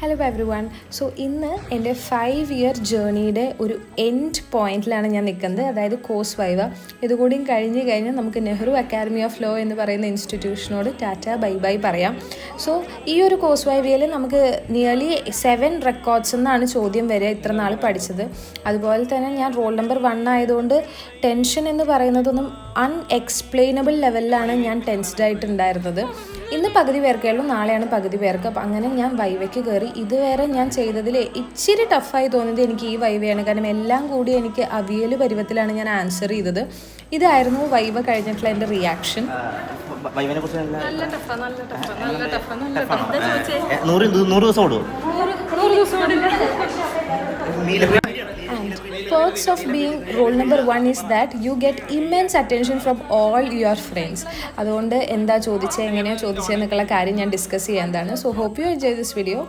Hello every one. So ഇന്ന് എൻ്റെ 5-year ജേർണിയുടെ ഒരു എൻഡ് പോയിന്റിലാണ് ഞാൻ നിൽക്കുന്നത്. അതായത് കോഴ്സ് വൈവ ഇതുകൂടിയും കഴിഞ്ഞ് നമുക്ക് നെഹ്റു അക്കാദമി ഓഫ് ലോ എന്ന് പറയുന്ന ഇൻസ്റ്റിറ്റ്യൂഷനോട് ടാറ്റ ബൈ ബൈ പറയാം. സോ ഈ ഒരു കോഴ്സ് വൈവയിൽ നമുക്ക് നിയർലി 7 റെക്കോർഡ്സ് എന്നാണ് ചോദ്യം വരിക ഇത്ര നാൾ പഠിച്ചത്. അതുപോലെ തന്നെ ഞാൻ റോൾ നമ്പർ 1 ആയതുകൊണ്ട് ടെൻഷൻ എന്ന് പറയുന്നതൊന്നും അൺഎക്സ്പ്ലെയിനബിൾ ലെവലിലാണ് ഞാൻ ടെൻസ്ഡ് ആയിട്ടുണ്ടായിരുന്നത്. ഇന്ന് പകുതി പേർക്കുള്ളൂ, നാളെയാണ് പകുതി പേർക്ക്. അപ്പം അങ്ങനെ ഞാൻ വൈവയ്ക്ക് കയറി. ഇതുവരെ ഞാൻ ചെയ്തതിൽ ഇച്ചിരി ടഫായി തോന്നിയത് എനിക്ക് ഈ വൈവയാണ്. കാരണം എല്ലാം കൂടി എനിക്ക് അവിയൽ പരുവത്തിലാണ് ഞാൻ ആൻസർ ചെയ്തത്. ഇതായിരുന്നു വൈവ കഴിഞ്ഞിട്ടുള്ള എൻ്റെ reaction. Perks of being role number 1 is that you get immense attention from all your friends. അതുകൊണ്ട് എന്താ ചോദിച്ചത്, എങ്ങനെയാണ് ചോദിച്ചതെന്നൊക്കെയുള്ള കാര്യം ഞാൻ ഡിസ്കസ് ചെയ്യാവുന്നതാണ്. So hope you enjoy this video.